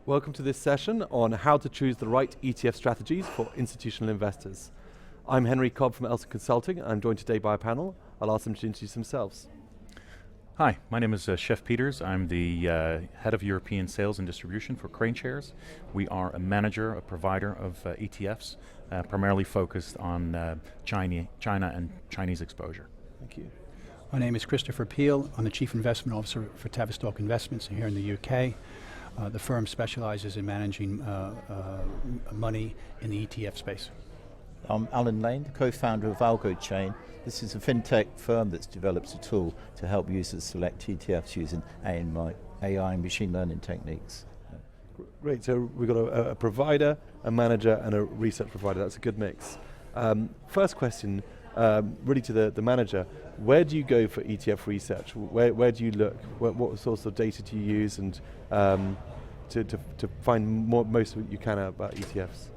Welcome to this session on how to choose the right ETF strategies for institutional investors. I'm Henry Cobbe from Elston Consulting. I'm joined today by a panel. I'll ask them to introduce themselves. Hi, my name is Sjef Pieters. I'm the head of European sales and distribution for KraneShares. We are a manager, a provider of ETFs, primarily focused on China and Chinese exposure. Thank you. My name is Christopher Peel. I'm the Chief Investment Officer for Tavistock Investments here in the UK. The firm specializes in managing money in the ETF space. I'm Alan Lane, the co-founder of Algo Chain. This is a fintech firm that's developed a tool to help users select ETFs using AI and machine learning techniques. Great, so we've got a provider, a manager and a research provider. That's a good mix. First question, really to the manager. Where do you go for ETF research? Where do you look? What sorts of data do you use and to find most of what you can out about ETFs?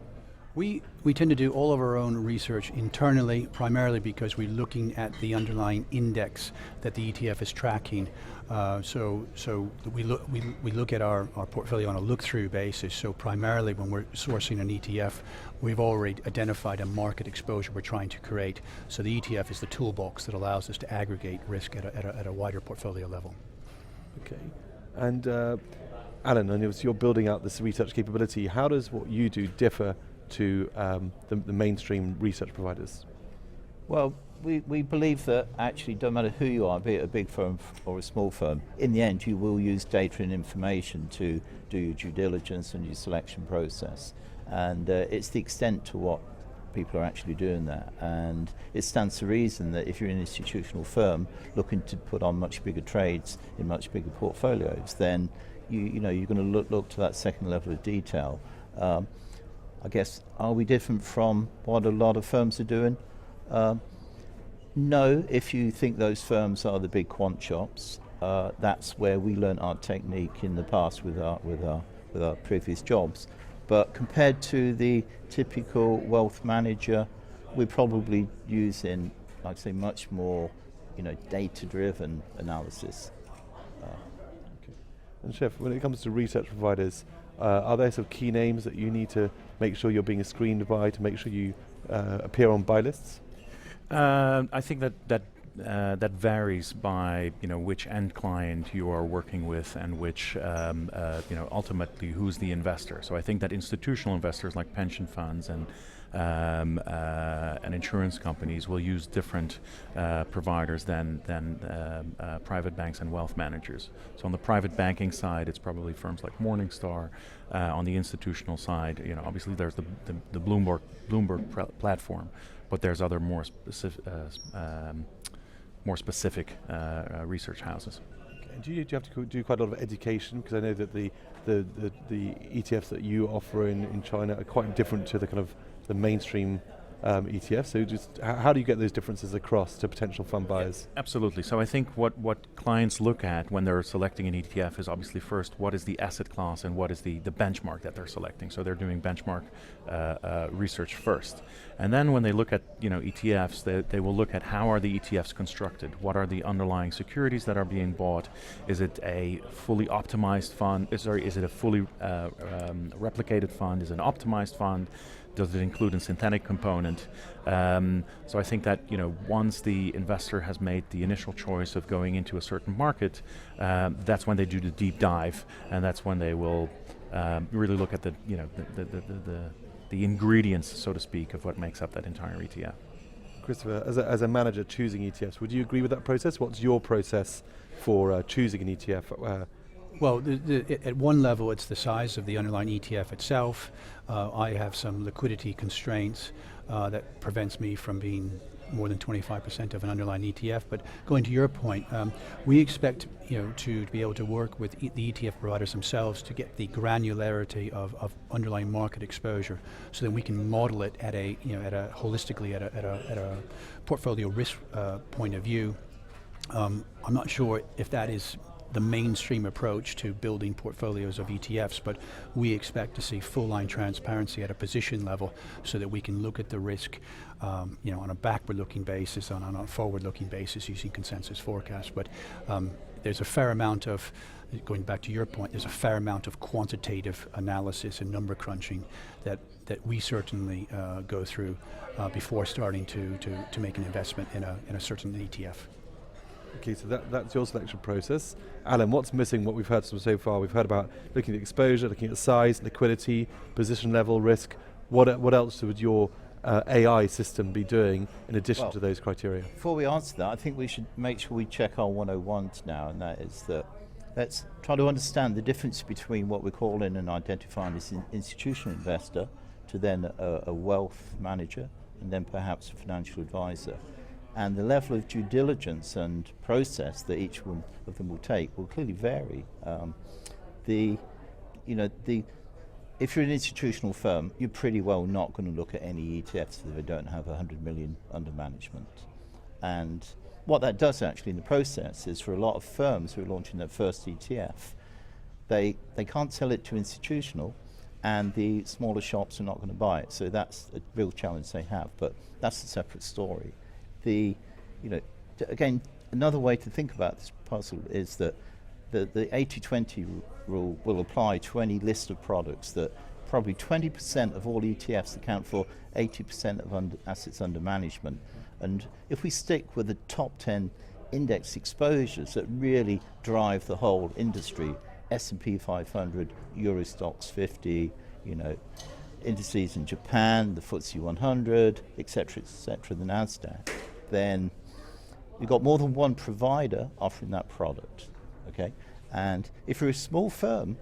We tend to do all of our own research internally, primarily because we're looking at the underlying index that the ETF is tracking. So we look at our portfolio on a look-through basis. So primarily when we're sourcing an ETF, we've already identified a market exposure we're trying to create. So the ETF is the toolbox that allows us to aggregate risk at a wider portfolio level. Okay, and Alan, I know you're building out this research capability. How does what you do differ to the mainstream research providers? Well, we believe that actually don't matter who you are, be it a big firm or a small firm, in the end you will use data and information to do your due diligence and your selection process. And it's the extent to what people are actually doing that. And it stands to reason that if you're an institutional firm looking to put on much bigger trades in much bigger portfolios, then you're going to look to that second level of detail. I guess, are we different from what a lot of firms are doing? No, if you think those firms are the big quant shops, that's where we learnt our technique in the past with our previous jobs. But compared to the typical wealth manager, we're probably using, I'd say, much more, data-driven analysis. Okay. And Sjef, when it comes to research providers, are there some key names that you need to make sure you're being screened by to make sure you appear on buy lists? I think that varies by which end client you are working with and which ultimately who's the investor. So I think that institutional investors like pension funds and insurance companies will use different providers than private banks and wealth managers. So on the private banking side, it's probably firms like Morningstar. On the institutional side, obviously there's the Bloomberg platform, but there's other more specific research houses. Okay. Do you have to do quite a lot of education? Because I know that the ETFs that you offer in China are quite different to the kind of the mainstream ETFs. So just how do you get those differences across to potential fund buyers? Yeah, absolutely. So I think what clients look at when they're selecting an ETF is obviously first, what is the asset class and what is the benchmark that they're selecting. So they're doing benchmark research first. And then when they look at ETFs, they will look at how are the ETFs constructed? What are the underlying securities that are being bought? Is it a fully optimized fund? Is it a fully replicated fund? Is it an optimized fund? Does it include a synthetic component? So I think that once the investor has made the initial choice of going into a certain market, that's when they do the deep dive, and that's when they will really look at the ingredients, so to speak, of what makes up that entire ETF. Christopher, as a manager choosing ETFs, would you agree with that process? What's your process for choosing an ETF? Well, at one level, it's the size of the underlying ETF itself. I have some liquidity constraints that prevents me from being more than 25% of an underlying ETF. But going to your point, we expect to be able to work with the ETF providers themselves to get the granularity of underlying market exposure, so that we can model it at a holistically at a portfolio risk point of view. I'm not sure if that is the mainstream approach to building portfolios of ETFs, but we expect to see full line transparency at a position level so that we can look at the risk on a backward looking basis, on a forward looking basis using consensus forecasts. But there's a fair amount of, going back to your point, there's a fair amount of quantitative analysis and number crunching that we certainly go through before starting to make an investment in a certain ETF. Okay, so that's your selection process. Alan, what's missing, what we've heard so far? We've heard about looking at exposure, looking at size, liquidity, position level, risk. What else would your AI system be doing in addition to those criteria? Before we answer that, I think we should make sure we check our 101s now, and that is that let's try to understand the difference between what we're calling and identifying as an institutional investor to then a wealth manager and then perhaps a financial advisor. And the level of due diligence and process that each one of them will take will clearly vary. If you're an institutional firm, you're pretty well not going to look at any ETFs if they don't have 100 million under management. And what that does actually in the process is for a lot of firms who are launching their first ETF, they can't sell it to institutional, and the smaller shops are not going to buy it. So that's a real challenge they have, but that's a separate story. Again, another way to think about this puzzle is that the 80-20 rule will apply to any list of products that probably 20% of all ETFs account for 80% of assets under management. And if we stick with the top 10 index exposures that really drive the whole industry, S&P 500, Eurostoxx 50, indices in Japan, the FTSE 100, etc., the NASDAQ, then you've got more than one provider offering that product, okay? And if you're a small firm,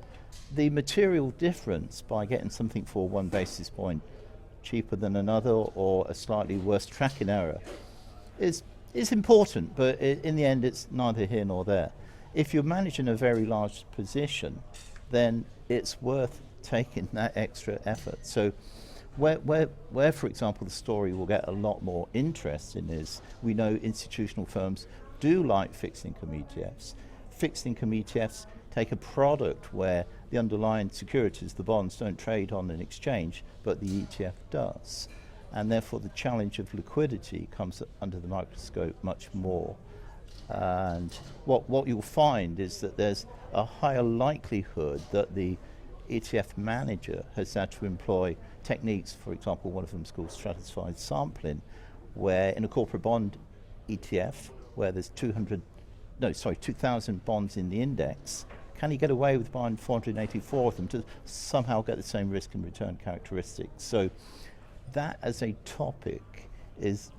the material difference by getting something for 1 basis point cheaper than another or a slightly worse tracking error is important, but in the end it's neither here nor there. If you're managing a very large position, then it's worth taking that extra effort. So where, for example, the story will get a lot more interest in is we know institutional firms do like fixed income ETFs. Fixed income ETFs take a product where the underlying securities, the bonds, don't trade on an exchange, but the ETF does. And therefore the challenge of liquidity comes under the microscope much more. And what you'll find is that there's a higher likelihood that the ETF manager has had to employ techniques, for example, one of them is called stratified sampling, where in a corporate bond ETF, where there's 2,000 bonds in the index, can he get away with buying 484 of them to somehow get the same risk and return characteristics? So that as a topic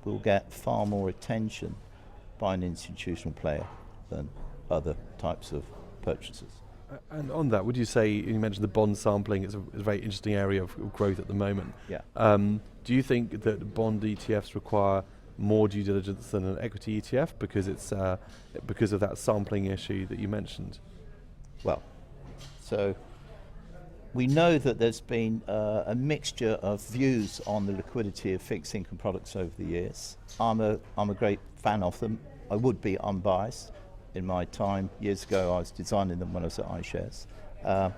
will get far more attention by an institutional player than other types of purchasers. And on that, would you say, you mentioned the bond sampling is a very interesting area of growth at the moment. Yeah. Do you think that bond ETFs require more due diligence than an equity ETF because of that sampling issue that you mentioned? Well, so we know that there's been a mixture of views on the liquidity of fixed income products over the years. I'm a great fan of them. I would be unbiased. In my time years ago, I was designing them when I was at iShares.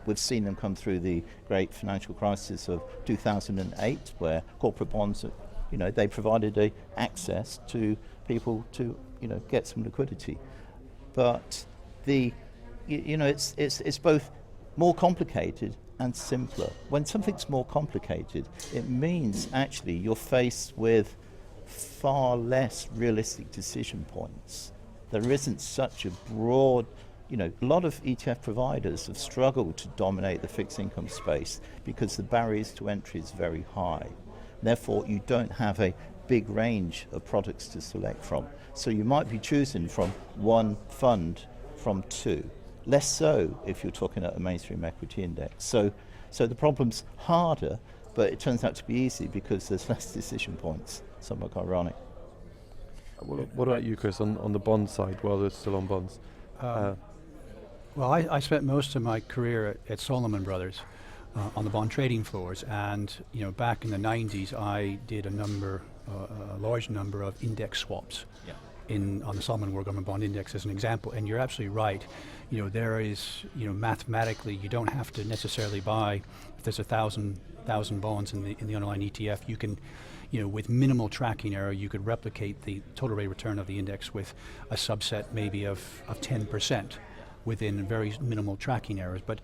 We've seen them come through the great financial crisis of 2008, where corporate bonds, they provided access to people to, get some liquidity. But it's both more complicated and simpler. When something's more complicated, it means actually you're faced with far less realistic decision points. There isn't such a broad, a lot of ETF providers have struggled to dominate the fixed income space because the barriers to entry is very high. Therefore, you don't have a big range of products to select from. So you might be choosing from one fund from two. Less so if you're talking about a mainstream equity index. So the problem's harder, but it turns out to be easy because there's less decision points, somewhat ironic. What about you, Chris, on the bond side, while they're still on bonds? Well, I spent most of my career at Salomon Brothers on the bond trading floors, and back in the 90s, I did a large number of index swaps on the Salomon World Government Bond Index as an example. And you're absolutely right. There is, mathematically, you don't have to necessarily buy. If there's 1,000 bonds in the underlying ETF, you can with minimal tracking error, you could replicate the total rate of return of the index with a subset maybe of 10% within very minimal tracking errors. But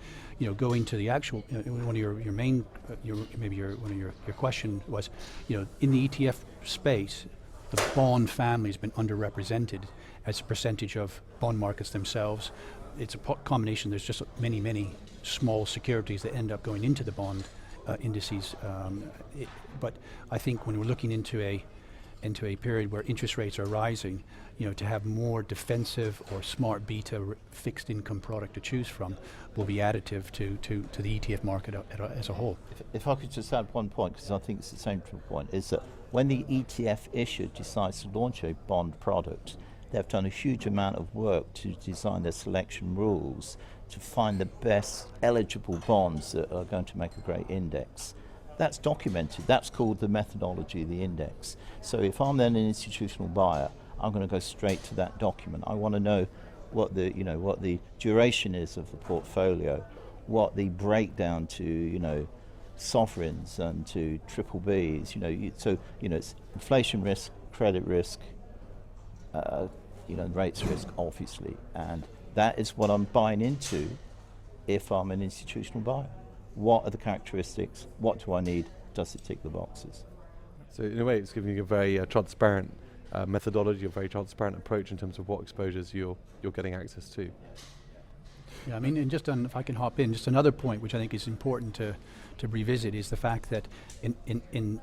going to the actual, one of your main, your question was, in the ETF space, the bond family has been underrepresented as a percentage of bond markets themselves. It's a combination. There's just many small securities that end up going into the bond indices. But I think when we're looking into a period where interest rates are rising, to have more defensive or smart beta fixed income product to choose from will be additive to the ETF market as a whole. If I could just add one point, because I think it's the central point, is that when the ETF issuer decides to launch a bond product, they've done a huge amount of work to design their selection rules to find the best eligible bonds that are going to make a great index. That's documented. That's called the methodology of the index. So if I'm then an institutional buyer, I'm going to go straight to that document. I want to know what the duration is of the portfolio, what the breakdown to sovereigns and to triple Bs. It's inflation risk, credit risk, rates risk, obviously, and that is what I'm buying into if I'm an institutional buyer. What are the characteristics? What do I need? Does it tick the boxes? So in a way, it's giving you a very transparent methodology, a very transparent approach in terms of what exposures you're getting access to. Yeah, and just if I can hop in, just another point which I think is important to revisit is the fact that in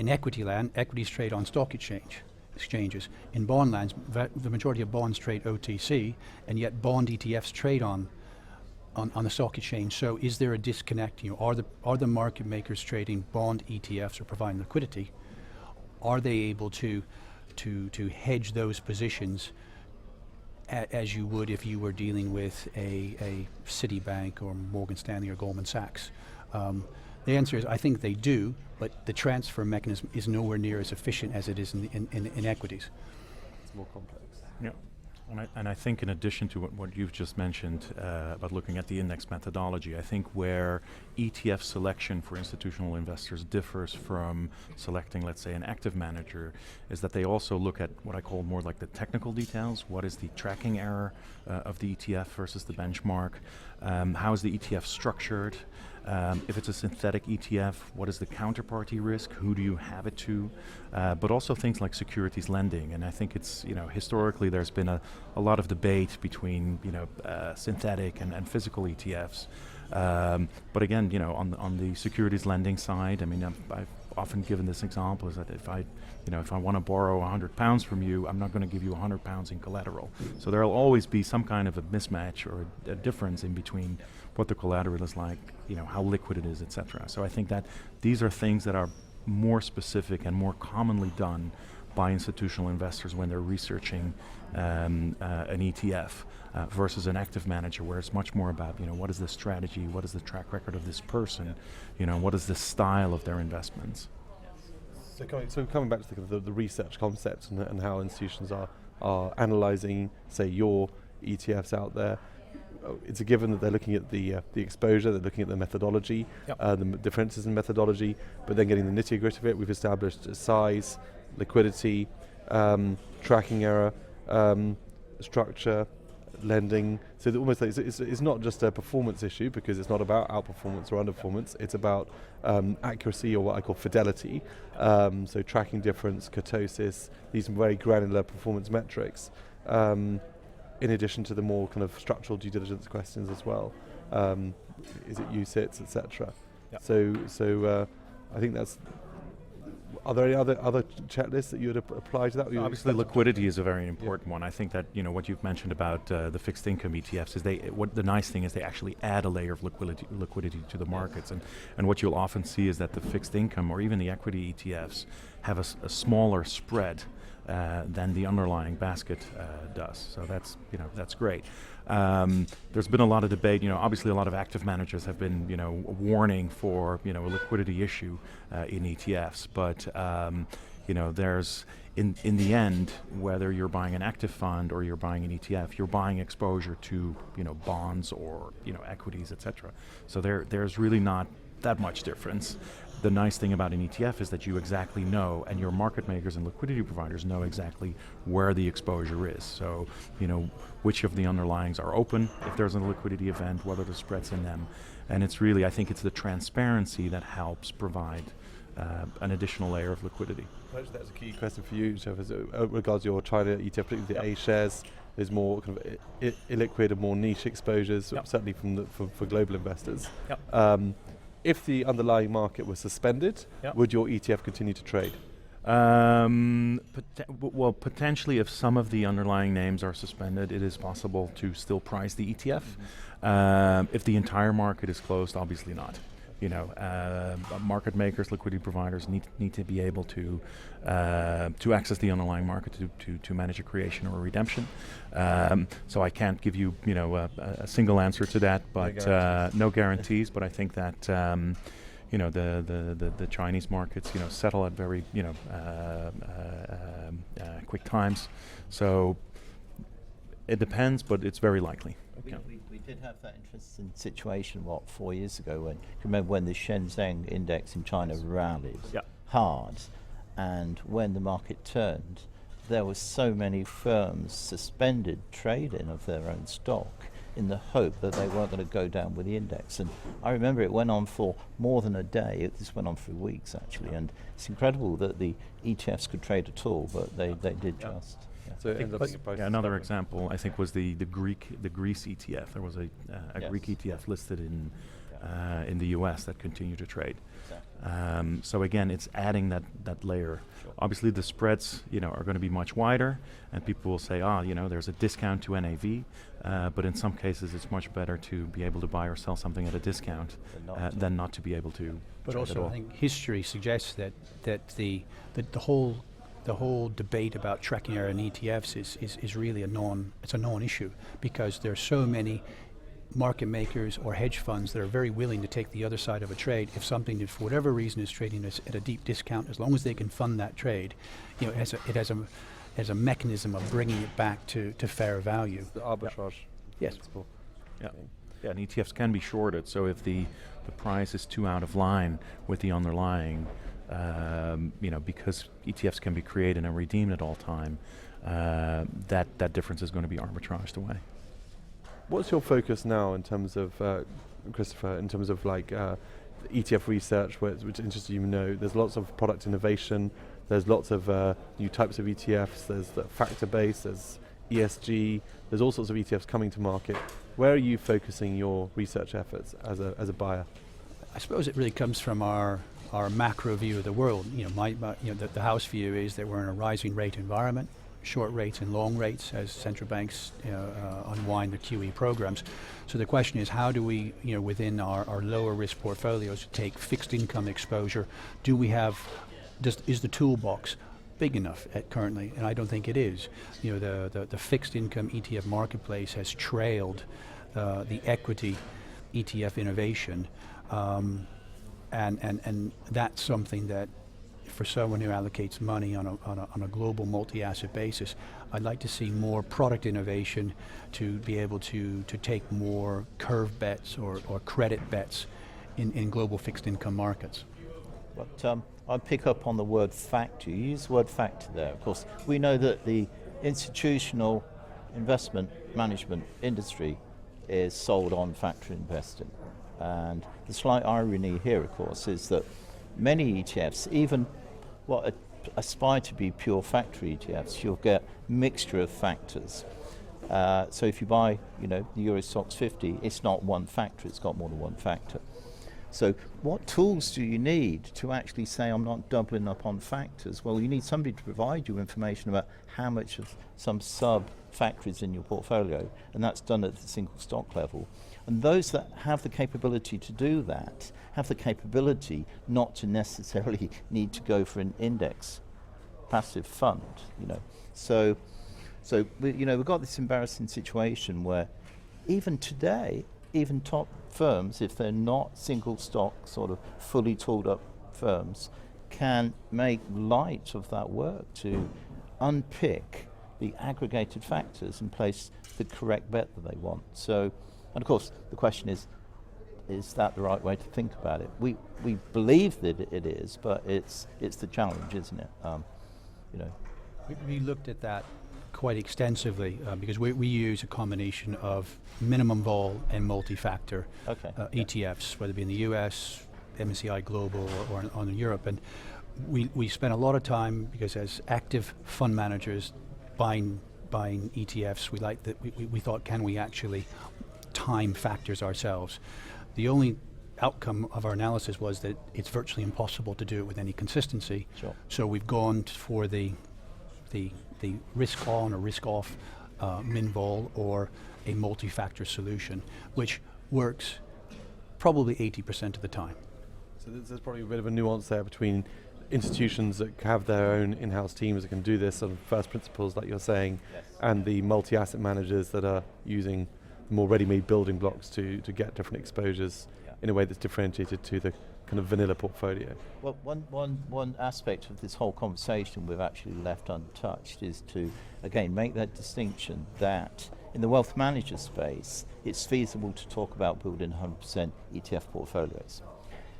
equity land, equities trade on stock exchanges. In bond lands, the majority of bonds trade OTC, and yet bond ETFs trade on the stock exchange. So is there a disconnect? Are the market makers trading bond ETFs or providing liquidity? Are they able to hedge those positions as you would if you were dealing with a Citibank or Morgan Stanley or Goldman Sachs? The answer is I think they do, but the transfer mechanism is nowhere near as efficient as it is in equities. It's more complex. Yeah. And I think in addition to what you've just mentioned about looking at the index methodology, I think where ETF selection for institutional investors differs from selecting, let's say, an active manager, is that they also look at what I call more like the technical details. What is the tracking error of the ETF versus the benchmark? How is the ETF structured? If it's a synthetic ETF, what is the counterparty risk? Who do you have it to? But also things like securities lending. And I think it's, historically there's been a lot of debate between, synthetic and physical ETFs. But again, on the securities lending side, I've often given this example is that if I want to borrow £100 from you, I'm not going to give you £100 in collateral. So there'll always be some kind of a mismatch or a difference in between what the collateral is like, how liquid it is, etc. So I think that these are things that are more specific and more commonly done by institutional investors when they're researching an ETF versus an active manager, where it's much more about, what is the strategy, what is the track record of this person, what is the style of their investments. So coming back to the research concepts and how institutions are analysing, say, your ETFs out there, it's a given that they're looking at the exposure, they're looking at the methodology, the differences in methodology, but then getting the nitty-gritty of it. We've established size, liquidity, tracking error, structure, lending. So almost like it's not just a performance issue, because it's not about outperformance or underperformance. It's about accuracy, or what I call fidelity. So tracking difference, kurtosis, these very granular performance metrics. In addition to the more kind of structural due diligence questions as well. Is it UCITS, etc. Yep. So I think that's. Are there any other checklists that you would apply to that? Obviously, liquidity is a very important one. I think that what you've mentioned about the fixed income ETFs is the nice thing is they actually add a layer of liquidity to the markets, and what you'll often see is that the fixed income or even the equity ETFs have a smaller spread than the underlying basket does. So that's great. There's been a lot of debate. Obviously a lot of active managers have been warning for a liquidity issue in ETFs, but there's in the end, whether you're buying an active fund or you're buying an ETF, you're buying exposure to bonds or equities, etc. So there's really not that much difference. the nice thing about an ETF is that you exactly know, and your market makers and liquidity providers know exactly where the exposure is. So, which of the underlyings are open if there's a liquidity event, whether the spread's in them. And it's really, I think it's the transparency that helps provide an additional layer of liquidity. Actually, that's a key question for you, Sjef, as regards your China ETF, particularly the A shares. There's more kind of illiquid and more niche exposures, certainly for global investors. If the underlying market was suspended, would your ETF continue to trade? Well, potentially, if some of the underlying names are suspended, it is possible to still price the ETF. If the entire market is closed, obviously not. Market makers, liquidity providers need to be able to access the underlying market to manage a creation or a redemption. So I can't give you a single answer to that, but no guarantees. But I think that the Chinese markets settle at very quick times. So it depends, but it's very likely. We did have that interesting situation, 4 years ago, when, remember when the Shenzhen index in China rallied hard, and when the market turned, there were so many firms suspended trading of their own stock in the hope that they weren't going to go down with the index. And I remember it went on for more than a day. This went on for weeks, actually, and it's incredible that the ETFs could trade at all, but they did just. So another example, I think, was the Greece ETF. There was a Greek ETF listed in the US that continued to trade. Exactly. So again, it's adding that layer. Sure. Obviously, the spreads are going to be much wider, and people will say, there's a discount to NAV. But in some cases, it's much better to be able to buy or sell something at a discount than not to be able to. But also, I think history suggests that the whole debate about tracking error in ETFs is really a non-issue, because there are so many market makers or hedge funds that are very willing to take the other side of a trade if something, for whatever reason, is trading at a deep discount. As long as they can fund that trade, it has a mechanism of bringing it back to fair value. The arbitrage. Yes. Principle. Yeah, and ETFs can be shorted. So if the price is too out of line with the underlying, because ETFs can be created and redeemed at all time, that difference is going to be arbitraged away. What's your focus now in terms of, Christopher, in terms of ETF research, which interests you? There's lots of product innovation, there's lots of new types of ETFs, there's the factor-based, there's ESG, there's all sorts of ETFs coming to market. Where are you focusing your research efforts as a buyer? I suppose it really comes from our macro view of the world. The house view is that we're in a rising rate environment, short rates and long rates as central banks unwind their QE programs. So the question is, how do we, within our lower risk portfolios, take fixed income exposure? Is the toolbox big enough currently? And I don't think it is. The fixed income ETF marketplace has trailed the equity ETF innovation. And that's something that, for someone who allocates money on a global multi-asset basis, I'd like to see more product innovation to be able to take more curve bets or credit bets in global fixed income markets. But I'd pick up on the word factor. You use the word factor there. Of course, we know that the institutional investment management industry is sold on factor investing. And the slight irony here, of course, is that many ETFs, even what aspire to be pure factor ETFs, you'll get mixture of factors. So if you buy, the Euro Stoxx 50, it's not one factor, it's got more than one factor. So what tools do you need to actually say, I'm not doubling up on factors? Well, you need somebody to provide you information about how much of some sub-factor is in your portfolio, and that's done at the single stock level. And those that have the capability to do that have the capability not to necessarily need to go for an index passive fund, So we've got this embarrassing situation where even today, even top firms, if they're not single stock, sort of fully tooled up firms, can make light of that work to unpick the aggregated factors and place the correct bet that they want. So, and of course, the question is, is that the right way to think about it? We believe that it is, but it's the challenge, isn't it? We looked at that quite extensively because we use a combination of minimum vol and multi-factor ETFs, whether it be in the US, MSCI Global, or in Europe. And we spent a lot of time, because as active fund managers buying ETFs, we thought, can we actually time factors ourselves? The only outcome of our analysis was that it's virtually impossible to do it with any consistency. Sure. So we've gone for the risk on or risk off min vol, or a multi-factor solution, which works probably 80% of the time. So there's probably a bit of a nuance there between institutions that have their own in-house teams that can do this sort of first principles, like you're saying, Yes. and the multi-asset managers that are using more ready-made building blocks to get different exposures in a way that's differentiated to the kind of vanilla portfolio. Well, one aspect of this whole conversation we've actually left untouched is to, again, make that distinction that in the wealth manager space, it's feasible to talk about building 100% ETF portfolios.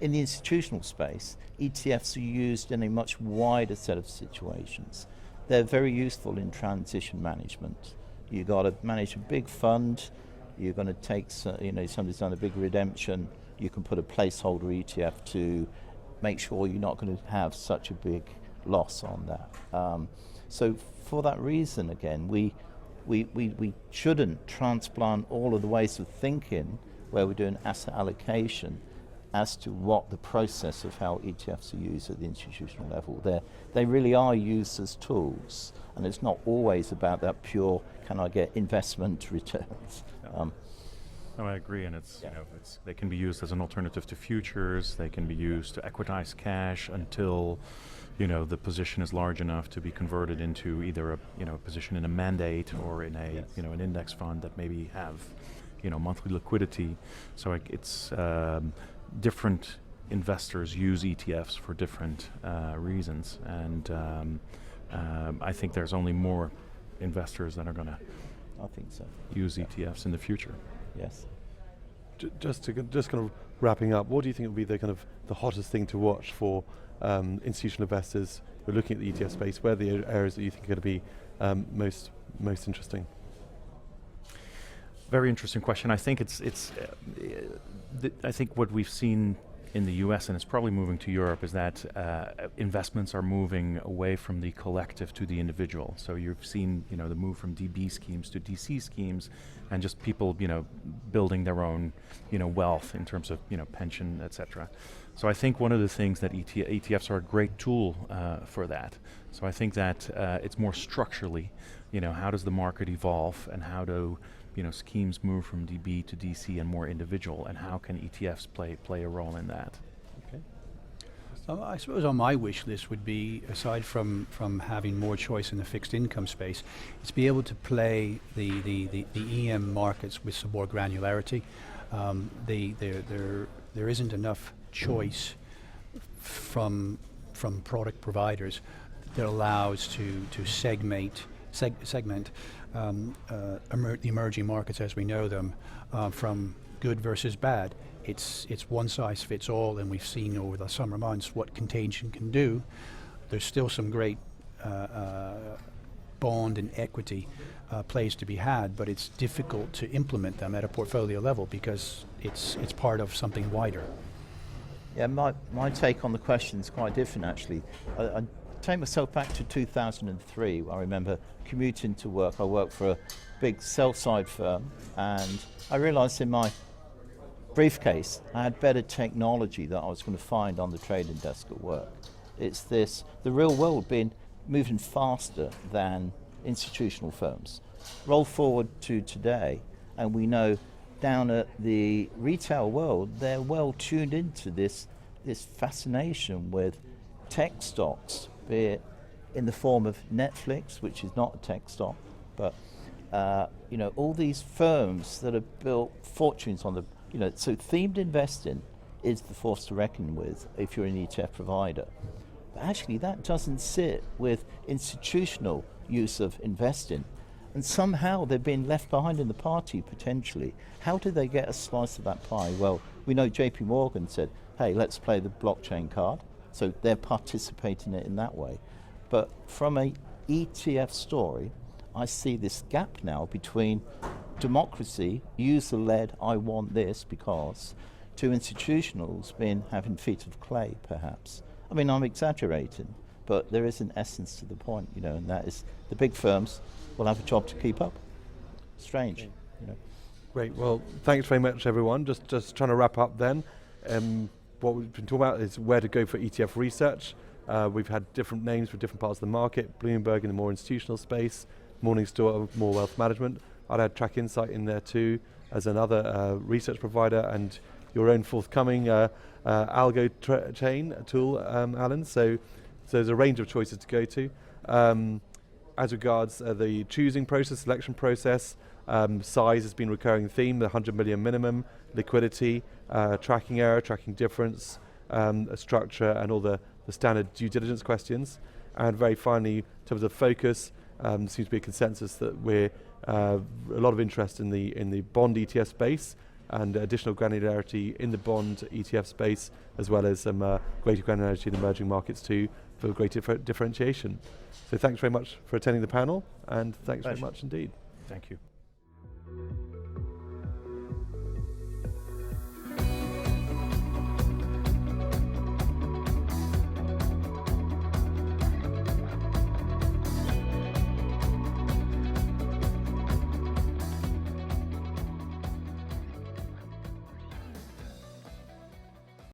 In the institutional space, ETFs are used in a much wider set of situations. They're very useful in transition management. You've got to manage a big fund, you're going to take, somebody's done a big redemption, you can put a placeholder ETF to make sure you're not going to have such a big loss on that. So for that reason, again, we shouldn't transplant all of the ways of thinking where we're doing asset allocation as to what the process of how ETFs are used at the institutional level. They really are used as tools, and it's not always about that pure, can I get investment returns? No, I agree, and they can be used as an alternative to futures. They can be used to equitize cash until the position is large enough to be converted into either a position in a mandate or in a an index fund that maybe have monthly liquidity. So it's different investors use ETFs for different reasons, and I think there's only more investors that are going to use ETFs in the future. Yes. Just kind of wrapping up, what do you think would be the hottest thing to watch for institutional investors who are looking at the ETF space? Where are the areas that you think are going to be most interesting? Very interesting question. I think I think what we've seen in the US, and it's probably moving to Europe, is that investments are moving away from the collective to the individual. So you've seen the move from DB schemes to DC schemes, and just people building their own wealth in terms of pension, etc. So I think one of the things that ETFs are a great tool for that. So I think that it's more structurally, how does the market evolve, and how do schemes move from DB to DC and more individual, and how can ETFs play a role in that? Okay. I suppose on my wish list would be, aside from having more choice in the fixed income space, is be able to play the EM markets with some more granularity. There isn't enough choice from product providers that allows to segment the emerging markets as we know them from good versus bad. It's one size fits all, and we've seen over the summer months what contagion can do. There's still some great bond and equity plays to be had, but it's difficult to implement them at a portfolio level because it's part of something wider. Yeah, my take on the question is quite different actually. I take myself back to 2003. I remember commuting to work. I worked for a big sell-side firm, and I realized in my briefcase I had better technology that I was going to find on the trading desk at work. It's the real world moving faster than institutional firms. Roll forward to today, and we know down at the retail world, they're well tuned into this fascination with tech stocks, be it in the form of Netflix, which is not a tech stock, but all these firms that have built fortunes on so themed investing is the force to reckon with if you're an ETF provider. But actually that doesn't sit with institutional use of investing. And somehow they've been left behind in the party, potentially. How do they get a slice of that pie? Well, we know JP Morgan said, hey, let's play the blockchain card. So they're participating in it in that way. But from a ETF story, I see this gap now between democracy, user-led, I want this because, to institutionals having feet of clay, perhaps. I mean, I'm exaggerating, but there is an essence to the point, you know, and that is the big firms will have a job to keep up. Strange, you know. Great, well, thanks very much everyone. Just trying to wrap up then. What we've been talking about is where to go for ETF research. We've had different names for different parts of the market, Bloomberg in the more institutional space, Morningstar more wealth management. I'd add Track Insight in there too as another research provider, and your own forthcoming algo chain tool, Alan. So there's a range of choices to go to. As regards the choosing process, selection process, size has been a recurring theme, the 100 million minimum, liquidity, tracking error, tracking difference, structure, and all the standard due diligence questions. And very finally, in terms of focus, seems to be a consensus that we're a lot of interest in the bond ETF space and additional granularity in the bond ETF space, as well as some greater granularity in emerging markets too, for greater differentiation. So thanks very much for attending the panel, and thanks very much indeed. Thank you.